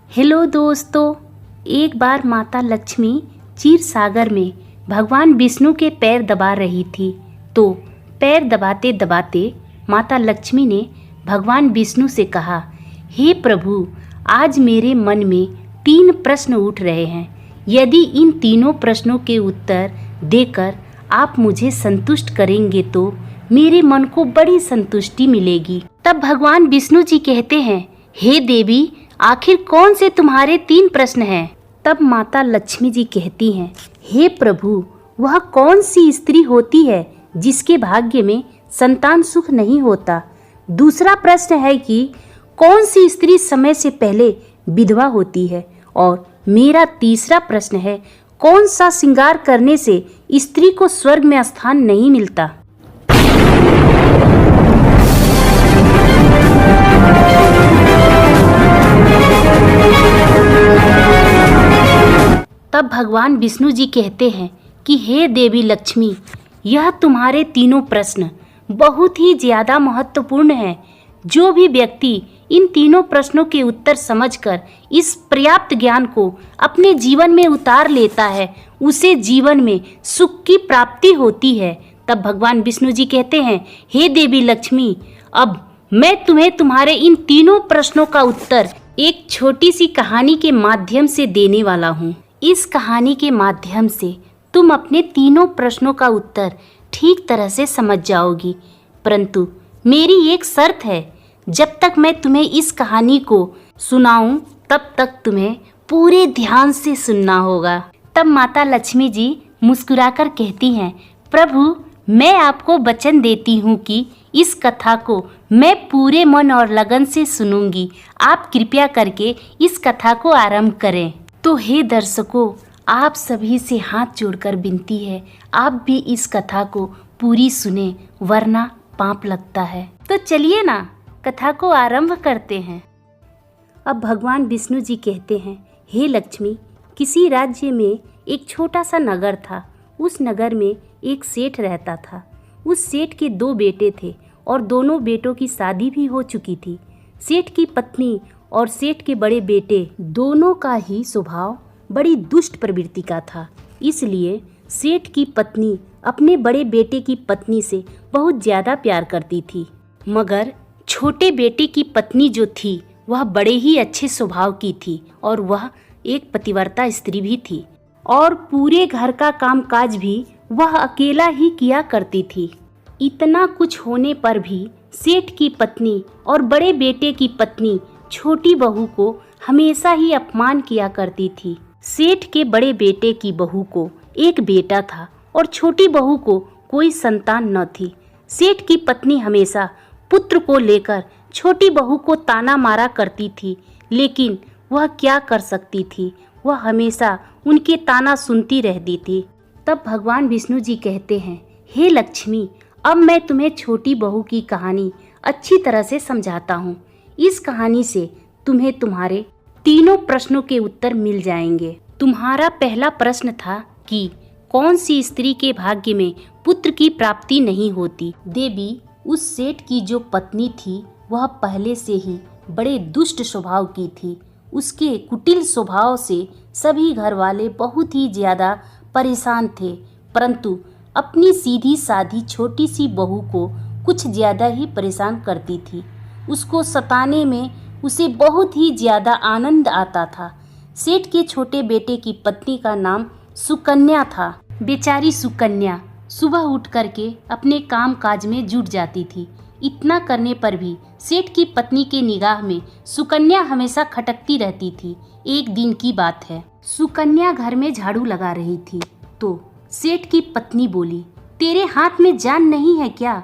Hello दोस्तों। एक बार माता लक्ष्मी क्षीर सागर में भगवान विष्णु के पैर दबा रही थी। तो पैर दबाते दबाते माता लक्ष्मी ने भगवान विष्णु से कहा, हे प्रभु, आज मेरे मन में 3 प्रश्न उठ रहे हैं। यदि इन तीनों प्रश्नों के उत्तर देकर आप मुझे संतुष्ट करेंगे तो मेरे मन को बड़ी संतुष्टि मिलेगी। तब भगवान विष्णु जी कहते हैं, हे देवी, आखिर कौन से तुम्हारे 3 प्रश्न हैं? तब माता लक्ष्मी जी कहती हैं, हे प्रभु, वह कौन सी स्त्री होती है जिसके भाग्य में संतान सुख नहीं होता? दूसरा प्रश्न है कि कौन सी स्त्री समय से पहले विधवा होती है? और मेरा तीसरा प्रश्न है, कौन सा श्रृंगार करने से स्त्री को स्वर्ग में स्थान नहीं मिलता? तब भगवान विष्णु जी कहते हैं कि हे देवी लक्ष्मी, यह तुम्हारे तीनों प्रश्न बहुत ही ज़्यादा महत्वपूर्ण हैं। जो भी व्यक्ति इन तीनों प्रश्नों के उत्तर समझकर इस पर्याप्त ज्ञान को अपने जीवन में उतार लेता है, उसे जीवन में सुख की प्राप्ति होती है। तब भगवान विष्णु जी कहते हैं, हे देवी लक्ष्मी, अब मैं तुम्हें तुम्हारे इन तीनों प्रश्नों का उत्तर एक छोटी सी कहानी के माध्यम से देने वाला हूँ। इस कहानी के माध्यम से तुम अपने तीनों प्रश्नों का उत्तर ठीक तरह से समझ जाओगी, परंतु मेरी एक शर्त है, जब तक मैं तुम्हें इस कहानी को सुनाऊं तब तक तुम्हें पूरे ध्यान से सुनना होगा। तब माता लक्ष्मी जी मुस्कुराकर कहती हैं, प्रभु, मैं आपको वचन देती हूँ कि इस कथा को मैं पूरे मन और लगन से सुनूंगी। आप कृपया करके इस कथा को आरंभ करें। तो हे दर्शकों, आप सभी से हाथ जोड़कर विनती है, आप भी इस कथा को पूरी सुने, वरना पाप लगता है। तो चलिए ना, कथा को आरंभ करते हैं। अब भगवान विष्णु जी कहते हैं, हे लक्ष्मी, किसी राज्य में एक छोटा सा नगर था। उस नगर में एक सेठ रहता था। उस सेठ के 2 बेटे थे और दोनों बेटों की शादी भी हो चुकी थी। सेठ की पत्नी और सेठ के बड़े बेटे दोनों का ही स्वभाव बड़ी दुष्ट प्रवृत्ति का था। इसलिए सेठ की पत्नी अपने बड़े बेटे की पत्नी से बहुत ज़्यादा प्यार करती थी, मगर छोटे बेटे की पत्नी जो थी वह बड़े ही अच्छे स्वभाव की थी और वह एक पतिव्रता स्त्री भी थी और पूरे घर का कामकाज भी वह अकेला ही किया करती थी। इतना कुछ होने पर भी सेठ की पत्नी और बड़े बेटे की पत्नी छोटी बहू को हमेशा ही अपमान किया करती थी। सेठ के बड़े बेटे की बहू को एक बेटा था और छोटी बहू को कोई संतान न थी। सेठ की पत्नी हमेशा पुत्र को लेकर छोटी बहू को ताना मारा करती थी, लेकिन वह क्या कर सकती थी, वह हमेशा उनके ताना सुनती रहती थी। तब भगवान विष्णु जी कहते हैं, हे लक्ष्मी, अब मैं तुम्हें छोटी बहू की कहानी अच्छी तरह से समझाता हूँ। इस कहानी से तुम्हें तुम्हारे तीनों प्रश्नों के उत्तर मिल जाएंगे। तुम्हारा पहला प्रश्न था कि कौन सी स्त्री के भाग्य में पुत्र की प्राप्ति नहीं होती। देवी, उस सेठ की जो पत्नी थी वह पहले से ही बड़े दुष्ट स्वभाव की थी। उसके कुटिल स्वभाव से सभी घर वाले बहुत ही ज़्यादा परेशान थे, परंतु अपनी सीधी साधी छोटी सी बहू को कुछ ज़्यादा ही परेशान करती थी। उसको सताने में उसे बहुत ही ज़्यादा आनंद आता था। सेठ के छोटे बेटे की पत्नी का नाम सुकन्या था। बेचारी सुकन्या सुबह उठ करके अपने काम काज में जुट जाती थी। इतना करने पर भी सेठ की पत्नी के निगाह में सुकन्या हमेशा खटकती रहती थी। एक दिन की बात है, सुकन्या घर में झाड़ू लगा रही थी तो सेठ की पत्नी बोली, तेरे हाथ में जान नहीं है क्या?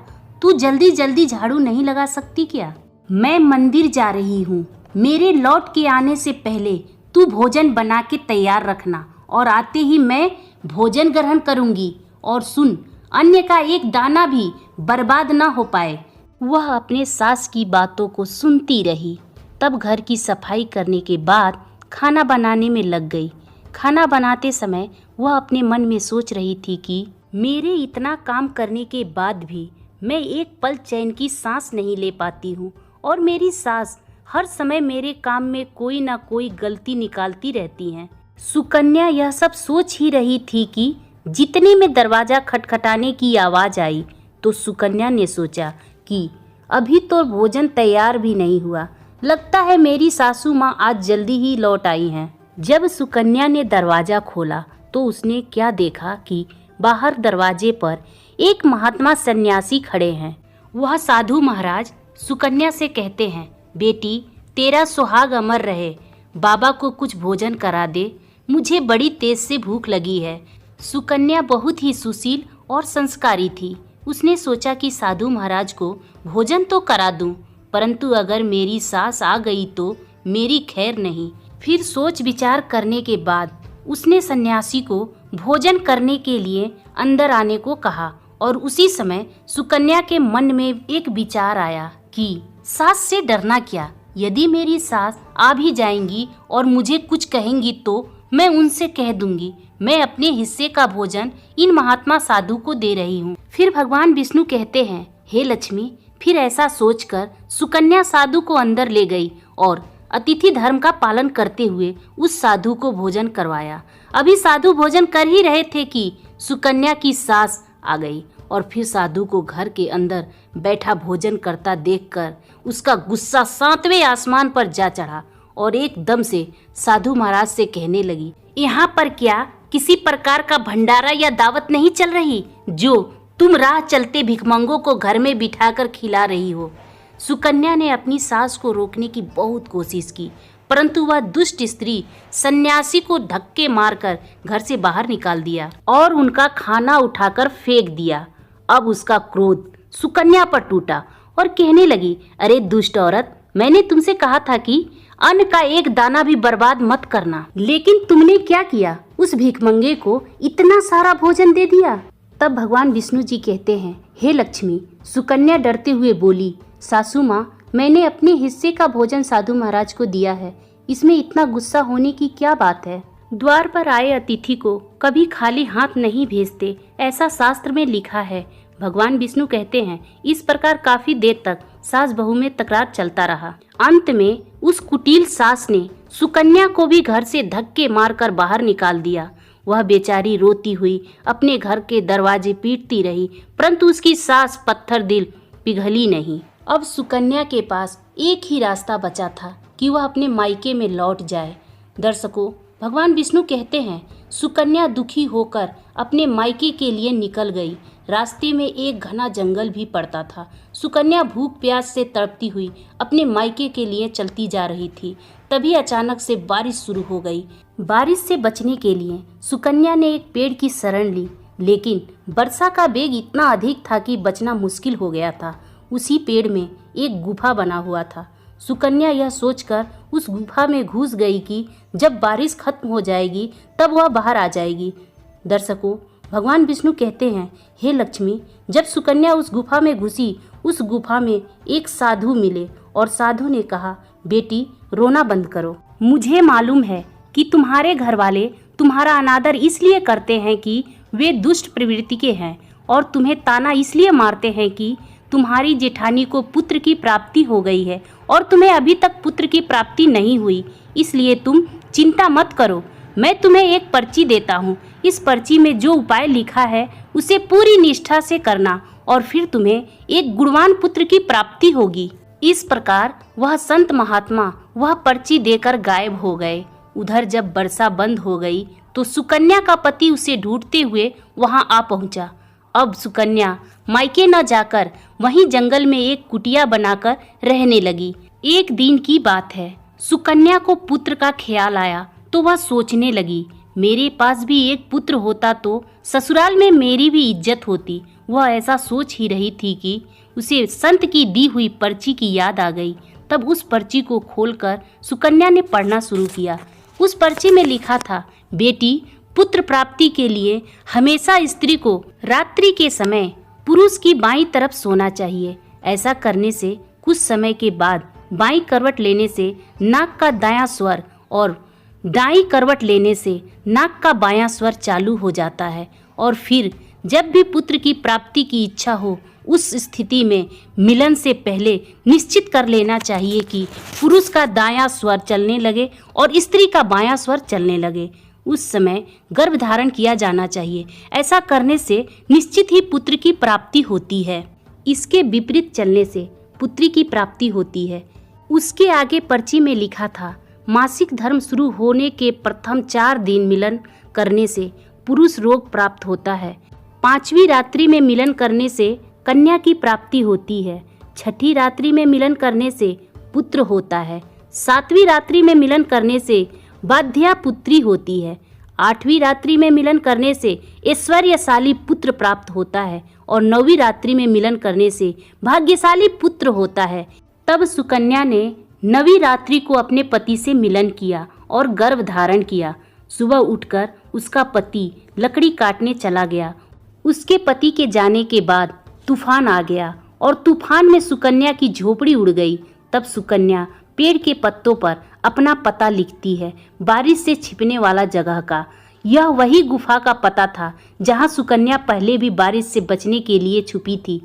तू जल्दी जल्दी झाड़ू नहीं लगा सकती क्या? मैं मंदिर जा रही हूँ, मेरे लौट के आने से पहले तू भोजन बना के तैयार रखना और आते ही मैं भोजन ग्रहण करूँगी। और सुन, अन्य का एक दाना भी बर्बाद ना हो पाए। वह अपने सास की बातों को सुनती रही। तब घर की सफाई करने के बाद खाना बनाने में लग गई। खाना बनाते समय वह अपने मन में सोच रही थी कि मेरे इतना काम करने के बाद भी मैं एक पल चैन की सांस नहीं ले पाती हूँ और मेरी सास हर समय मेरे काम में कोई ना कोई गलती निकालती रहती हैं। सुकन्या यह सब सोच ही रही थी कि जितने में दरवाजा खटखटाने की आवाज आई तो सुकन्या ने सोचा कि अभी तो भोजन तैयार भी नहीं हुआ, लगता है मेरी सासू माँ आज जल्दी ही लौट आई हैं। जब सुकन्या ने दरवाजा खोला तो उसने क्या देखा कि बाहर दरवाजे पर एक महात्मा सन्यासी खड़े हैं। वह साधु महाराज सुकन्या से कहते हैं, बेटी तेरा सुहाग अमर रहे, बाबा को कुछ भोजन करा दे, मुझे बड़ी तेज से भूख लगी है। सुकन्या बहुत ही सुशील और संस्कारी थी। उसने सोचा कि साधु महाराज को भोजन तो करा दूं, परंतु अगर मेरी सास आ गई तो मेरी खैर नहीं। फिर सोच विचार करने के बाद उसने सन्यासी को भोजन करने के लिए अंदर आने को कहा और उसी समय सुकन्या के मन में एक विचार आया कि सास से डरना क्या, यदि मेरी सास आ भी जाएंगी और मुझे कुछ कहेंगी तो मैं उनसे कह दूंगी मैं अपने हिस्से का भोजन इन महात्मा साधु को दे रही हूँ। फिर भगवान विष्णु कहते हैं, हे लक्ष्मी। फिर ऐसा सोचकर सुकन्या साधु को अंदर ले गई और अतिथि धर्म का पालन करते हुए उस साधु को भोजन करवाया। अभी साधु भोजन कर ही रहे थे कि सुकन्या की सास आ गई और फिर साधु को घर के अंदर बैठा भोजन करता देखकर उसका गुस्सा 7वें आसमान पर जा चढ़ा और एकदम से साधु महाराज से कहने लगी, यहाँ पर क्या किसी प्रकार का भंडारा या दावत नहीं चल रही जो तुम राह चलते भिखमंगों को घर में बिठाकर खिला रही हो। सुकन्या ने अपनी सास को रोकने की बहुत कोशिश की, परंतु वह दुष्ट स्त्री सन्यासी को धक्के मारकर घर से बाहर निकाल दिया और उनका खाना उठाकर फेंक दिया। अब उसका क्रोध सुकन्या पर टूटा और कहने लगी, अरे दुष्ट औरत, मैंने तुमसे कहा था कि अन्न का एक दाना भी बर्बाद मत करना, लेकिन तुमने क्या किया, उस भिखमंगे को इतना सारा भोजन दे दिया। तब भगवान विष्णु जी कहते हैं, हे लक्ष्मी। सुकन्या डरते हुए बोली, सासू माँ, मैंने अपने हिस्से का भोजन साधु महाराज को दिया है, इसमें इतना गुस्सा होने की क्या बात है। द्वार पर आए अतिथि को कभी खाली हाथ नहीं भेजते, ऐसा शास्त्र में लिखा है। भगवान विष्णु कहते हैं, इस प्रकार काफी देर तक सास बहू में तकरार चलता रहा। अंत में उस कुटिल सास ने सुकन्या को भी घर से धक्के मारकर बाहर निकाल दिया। वह बेचारी रोती हुई अपने घर के दरवाजे पीटती रही, परंतु उसकी सास पत्थर दिल पिघली नहीं। अब सुकन्या के पास एक ही रास्ता बचा था कि वह अपने मायके में लौट जाए। दर्शकों, भगवान विष्णु कहते हैं, सुकन्या दुखी होकर अपने मायके के लिए निकल गई। रास्ते में एक घना जंगल भी पड़ता था। सुकन्या भूख प्यास से तड़पती हुई अपने मायके के लिए चलती जा रही थी। तभी अचानक से बारिश शुरू हो गई। बारिश से बचने के लिए सुकन्या ने एक पेड़ की शरण ली, लेकिन वर्षा का वेग इतना अधिक था कि बचना मुश्किल हो गया था। उसी पेड़ में एक गुफा बना हुआ था। सुकन्या यह सोचकर उस गुफा में घुस गई कि जब बारिश खत्म हो जाएगी तब वह बाहर आ जाएगी। दर्शकों, भगवान विष्णु कहते हैं, हे लक्ष्मी। जब सुकन्या उस गुफा में घुसी, उस गुफा में एक साधु मिले और साधु ने कहा, बेटी रोना बंद करो। मुझे मालूम है कि तुम्हारे घर वाले तुम्हारा अनादर इसलिए करते हैं कि वे दुष्ट प्रवृत्ति के हैं और तुम्हें ताना इसलिए मारते हैं कि तुम्हारी जेठानी को पुत्र की प्राप्ति हो गई है और तुम्हें अभी तक पुत्र की प्राप्ति नहीं हुई। इसलिए तुम चिंता मत करो, मैं तुम्हें एक पर्ची देता हूँ। इस पर्ची में जो उपाय लिखा है उसे पूरी निष्ठा से करना और फिर तुम्हें एक गुणवान पुत्र की प्राप्ति होगी। इस प्रकार वह संत महात्मा वह पर्ची देकर गायब हो गए। उधर जब वर्षा बंद हो गई तो सुकन्या का पति उसे ढूंढते हुए वहां आ पहुंचा। अब सुकन्या मायके न जाकर वहीं जंगल में एक कुटिया बनाकर रहने लगी। एक दिन की बात है, सुकन्या को पुत्र का ख्याल आया तो वह सोचने लगी, मेरे पास भी एक पुत्र होता तो ससुराल में मेरी भी इज्जत होती। वह ऐसा सोच ही रही थी कि उसे संत की दी हुई पर्ची की याद आ गई। तब उस पर्ची को खोलकर सुकन्या ने पढ़ना शुरू किया। उस पर्ची में लिखा था, बेटी पुत्र प्राप्ति के लिए हमेशा स्त्री को रात्रि के समय पुरुष की बाईं तरफ सोना चाहिए। ऐसा करने से कुछ समय के बाद बाईं करवट लेने से नाक का दायां स्वर और दाईं करवट लेने से नाक का बायां स्वर चालू हो जाता है और फिर जब भी पुत्र की प्राप्ति की इच्छा हो, उस स्थिति में मिलन से पहले निश्चित कर लेना चाहिए कि पुरुष का दायां स्वर चलने लगे और स्त्री का बायां स्वर चलने लगे। उस समय गर्भ धारण किया जाना चाहिए। ऐसा करने से निश्चित ही पुत्र की प्राप्ति होती है। इसके विपरीत चलने से पुत्री की प्राप्ति होती है। उसके आगे पर्ची में लिखा था, मासिक धर्म शुरू होने के प्रथम 4 दिन मिलन करने से पुरुष रोग प्राप्त होता है। 5वीं रात्रि में मिलन करने से कन्या की प्राप्ति होती है। 6ठी रात्रि में मिलन करने से पुत्र होता है। 7वीं रात्रि में मिलन करने से बाध्या पुत्री होती है। 8वीं रात्रि में मिलन करने से ऐश्वर्यशाली पुत्र प्राप्त होता है और 9वीं रात्रि में मिलन करने से भाग्यशाली पुत्र होता है। तब सुकन्या ने 9वीं रात्रि को अपने पति से मिलन किया और गर्भ धारण किया। सुबह उठकर उसका पति लकड़ी काटने चला गया। उसके पति के जाने के बाद तूफान आ गया और तूफान में सुकन्या की झोपड़ी उड़ गई। तब सुकन्या पेड़ के पत्तों पर अपना पता लिखती है, बारिश से छिपने वाला जगह का। यह वही गुफा का पता था जहां सुकन्या पहले भी बारिश से बचने के लिए छुपी थी।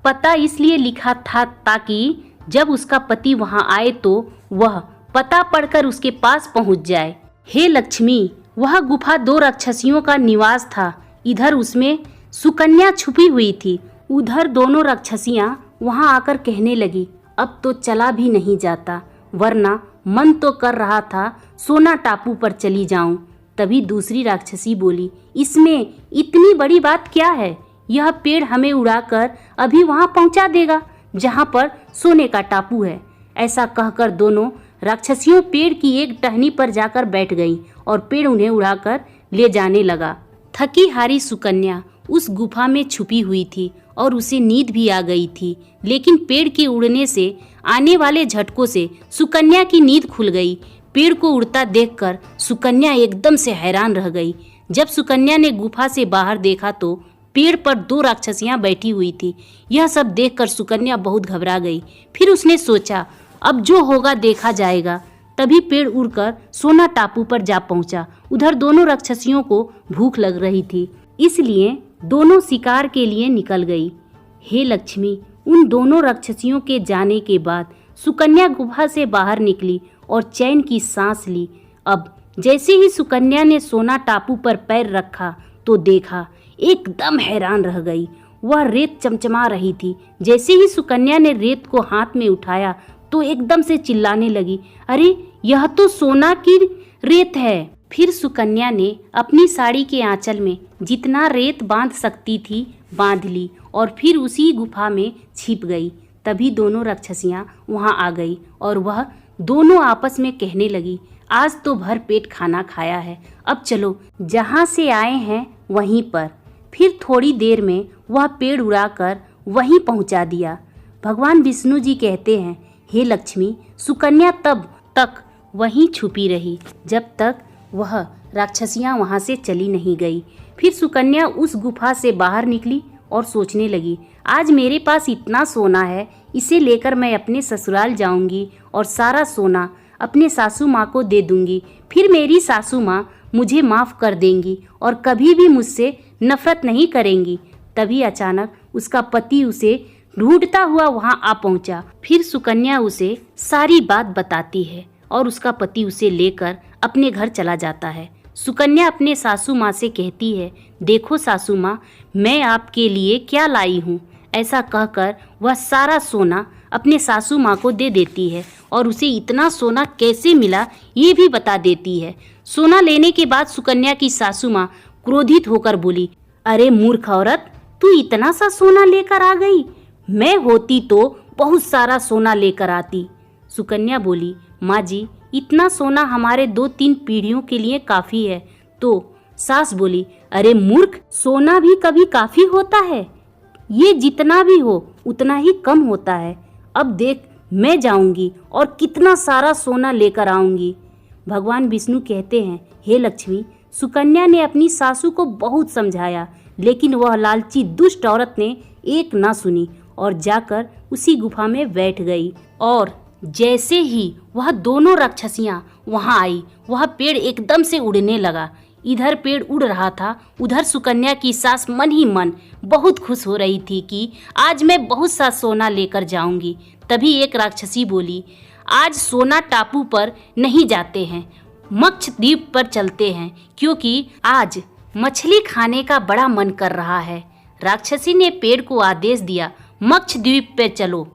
पता इसलिए लिखा था ताकि जब उसका पति वहां आए तो वह पता पढ़कर उसके पास पहुंच जाए। हे लक्ष्मी, वह गुफा 2 राक्षसियों का निवास था। इधर उसमें सुकन्या छुपी हुई थी, उधर दोनों राक्षसियां वहां आकर कहने लगी, अब तो चला भी नहीं जाता, वरना मन तो कर रहा था सोना टापू पर चली जाऊं। तभी दूसरी राक्षसी बोली, इसमें इतनी बड़ी बात क्या है? यह पेड़ हमें उड़ाकर अभी वहां पहुंचा देगा जहां पर सोने का टापू है। ऐसा कहकर दोनों राक्षसियों पेड़ की एक टहनी पर जाकर बैठ गईं और पेड़ उन्हें उड़ाकर ले जाने लगा। थकी हारी सुकन्या उस गुफा में छुपी हुई थी और उसे नींद भी आ गई थी, लेकिन पेड़ के उड़ने से आने वाले झटकों से सुकन्या की नींद खुल गई। पेड़ को उड़ता देखकर सुकन्या एकदम से हैरान रह गई। जब सुकन्या ने गुफा से बाहर देखा तो पेड़ पर 2 राक्षसियां बैठी हुई थी। यह सब देखकर सुकन्या बहुत घबरा गई। फिर उसने सोचा, अब जो होगा देखा जाएगा। तभी पेड़ उड़कर सोना टापू पर जा पहुंचा। उधर दोनों राक्षसियों को भूख लग रही थी, इसलिए दोनों शिकार के लिए निकल गई। हे लक्ष्मी, उन दोनों राक्षसियों के जाने के बाद सुकन्या गुफा से बाहर निकली और चैन की सांस ली। अब जैसे ही सुकन्या ने सोना टापू पर पैर रखा तो देखा, एकदम हैरान रह गई। वह रेत चमचमा रही थी। जैसे ही सुकन्या ने रेत को हाथ में उठाया तो एकदम से चिल्लाने लगी, अरे यह तो सोना की रेत है। फिर सुकन्या ने अपनी साड़ी के आंचल में जितना रेत बांध सकती थी बांध ली और फिर उसी गुफा में छिप गई। तभी दोनों राक्षसियां वहां आ गई और वह दोनों आपस में कहने लगी, आज तो भर पेट खाना खाया है, अब चलो जहां से आए हैं वहीं पर। फिर थोड़ी देर में वह पेड़ उड़ाकर वहीं पहुंचा दिया। भगवान विष्णु जी कहते हैं, हे लक्ष्मी, सुकन्या तब तक वहीं छुपी रही जब तक वह राक्षसियां वहां से चली नहीं गई। फिर सुकन्या उस गुफा से बाहर निकली और सोचने लगी, आज मेरे पास इतना सोना है, इसे लेकर मैं अपने ससुराल जाऊंगी और सारा सोना अपने सासू माँ को दे दूंगी। फिर मेरी सासू माँ मुझे माफ़ कर देंगी और कभी भी मुझसे नफरत नहीं करेंगी। तभी अचानक उसका पति उसे ढूंढता हुआ वहां आ पहुंचा। फिर सुकन्या उसे सारी बात बताती है और उसका पति उसे लेकर अपने घर चला जाता है। सुकन्या अपने सासू माँ से कहती है, देखो सासू माँ, मैं आपके लिए क्या लाई हूँ। ऐसा कहकर वह सारा सोना अपने सासू माँ को दे देती है और उसे इतना सोना कैसे मिला ये भी बता देती है। सोना लेने के बाद सुकन्या की सासू माँ क्रोधित होकर बोली, अरे मूर्ख औरत, तू इतना सा सोना लेकर आ गई, मैं होती तो बहुत सारा सोना लेकर आती। सुकन्या बोली, माँ जी, इतना सोना हमारे 2-3 पीढ़ियों के लिए काफ़ी है। तो सास बोली, अरे मूर्ख, सोना भी कभी काफ़ी होता है, ये जितना भी हो उतना ही कम होता है। अब देख, मैं जाऊंगी और कितना सारा सोना लेकर आऊंगी। भगवान विष्णु कहते हैं, हे लक्ष्मी, सुकन्या ने अपनी सासू को बहुत समझाया, लेकिन वह लालची दुष्ट औरत ने एक ना सुनी और जाकर उसी गुफा में बैठ गई। और जैसे ही वह दोनों राक्षसियां वहां आई, वह पेड़ एकदम से उड़ने लगा। इधर पेड़ उड़ रहा था, उधर सुकन्या की सास मन ही मन बहुत खुश हो रही थी कि आज मैं बहुत सा सोना लेकर जाऊंगी। तभी एक राक्षसी बोली, आज सोना टापू पर नहीं जाते हैं, मक्ष द्वीप पर चलते हैं, क्योंकि आज मछली खाने का बड़ा मन कर रहा है। राक्षसी ने पेड़ को आदेश दिया, मक्ष द्वीप पे चलो।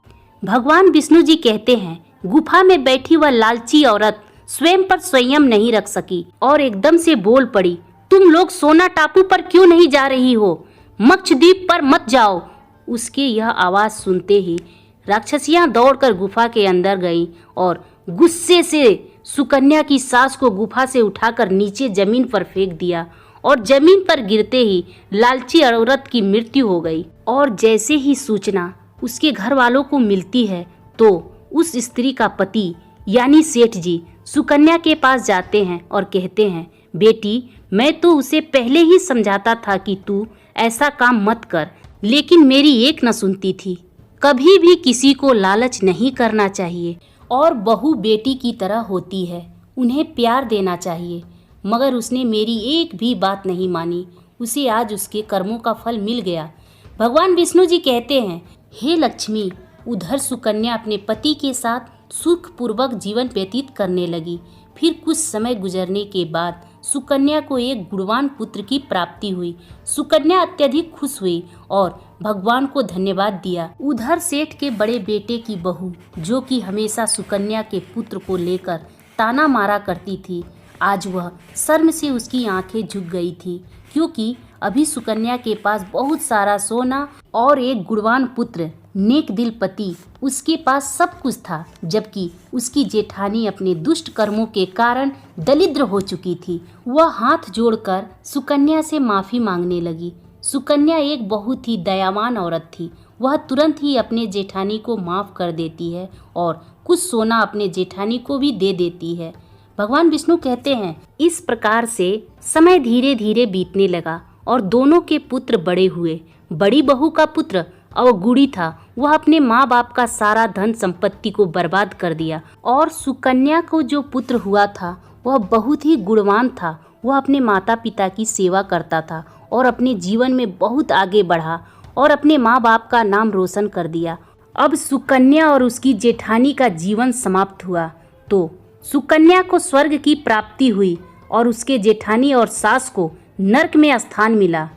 भगवान विष्णु जी कहते हैं, गुफा में बैठी वह लालची औरत स्वयं पर संयम नहीं रख सकी और एकदम से बोल पड़ी, तुम लोग सोना टापू पर क्यों नहीं जा रही हो? मक्ष द्वीप पर मत जाओ। उसके यह आवाज सुनते ही राक्षसियां दौड़कर गुफा के अंदर गईं और गुस्से से सुकन्या की सास को गुफा से उठाकर नीचे जमीन पर फेंक दिया और जमीन पर गिरते ही लालची औरत की मृत्यु हो गई। और जैसे ही सूचना उसके घर वालों को मिलती है तो उस स्त्री का पति यानी सेठ जी सुकन्या के पास जाते हैं और कहते हैं, बेटी मैं तो उसे पहले ही समझाता था कि तू ऐसा काम मत कर, लेकिन मेरी एक न सुनती थी। कभी भी किसी को लालच नहीं करना चाहिए और बहू बेटी की तरह होती है, उन्हें प्यार देना चाहिए। मगर उसने मेरी एक भी बात नहीं मानी, उसे आज उसके कर्मों का फल मिल गया। भगवान विष्णु जी कहते हैं, हे लक्ष्मी, उधर सुकन्या अपने पति के साथ सुखपूर्वक जीवन व्यतीत करने लगी। फिर कुछ समय गुजरने के बाद सुकन्या को एक गुणवान पुत्र की प्राप्ति हुई। सुकन्या अत्यधिक खुश हुई और भगवान को धन्यवाद दिया। उधर सेठ के बड़े बेटे की बहू, जो कि हमेशा सुकन्या के पुत्र को लेकर ताना मारा करती थी, आज वह शर्म से उसकी आंखें झुक गई थी, क्योंकि अभी सुकन्या के पास बहुत सारा सोना और एक गुणवान पुत्र नेक दिल पति, उसके पास सब कुछ था, जबकि उसकी जेठानी अपने दुष्ट कर्मों के कारण दरिद्र हो चुकी थी। वह हाथ जोड़कर सुकन्या से माफी मांगने लगी। सुकन्या एक बहुत ही दयावान औरत थी। वह तुरंत ही अपने जेठानी को माफ कर देती है और कुछ सोना अपने जेठानी को भी दे देती है। भगवान विष्णु कहते हैं, इस प्रकार से समय धीरे धीरे बीतने लगा और दोनों के पुत्र बड़े हुए। बड़ी बहू का पुत्र अवगुड़ी था, वह अपने माँ बाप का सारा धन संपत्ति को बर्बाद कर दिया। और सुकन्या को जो पुत्र हुआ था वह बहुत ही गुणवान था। वह अपने माता पिता की सेवा करता था और अपने जीवन में बहुत आगे बढ़ा और अपने माँ बाप का नाम रोशन कर दिया। अब सुकन्या और उसकी जेठानी का जीवन समाप्त हुआ तो सुकन्या को स्वर्ग की प्राप्ति हुई और उसके जेठानी और सास को नरक में स्थान मिला।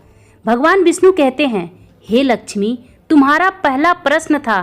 भगवान विष्णु कहते हैं, हे लक्ष्मी, तुम्हारा पहला प्रश्न था,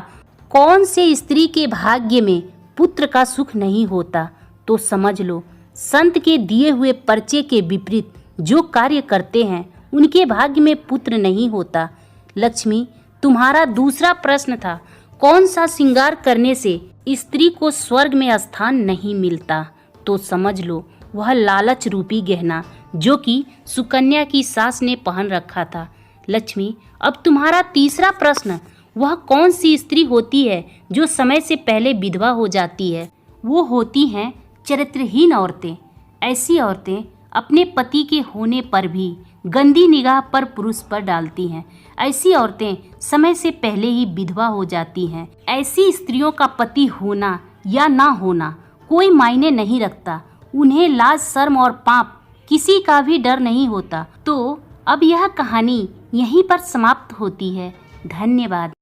कौन से स्त्री के भाग्य में पुत्र का सुख नहीं होता? तो समझ लो, संत के दिए हुए पर्चे के विपरीत जो कार्य करते हैं उनके भाग्य में पुत्र नहीं होता। लक्ष्मी, तुम्हारा दूसरा प्रश्न था, कौन सा श्रृंगार करने से स्त्री को स्वर्ग में स्थान नहीं मिलता? तो समझ लो, वह लालच रूपी गहना जो कि सुकन्या की सास ने पहन रखा था। लक्ष्मी, अब तुम्हारा तीसरा प्रश्न, वह कौन सी स्त्री होती है जो समय से पहले विधवा हो जाती है? वो होती हैं चरित्रहीन औरतें। ऐसी औरतें अपने पति के होने पर भी गंदी निगाह पर पुरुष पर डालती हैं। ऐसी औरतें समय से पहले ही विधवा हो जाती हैं। ऐसी स्त्रियों का पति होना या ना होना कोई मायने नहीं रखता। उन्हें लाज, शर्म और पाप किसी का भी डर नहीं होता। तो अब यह कहानी यहीं पर समाप्त होती है। धन्यवाद।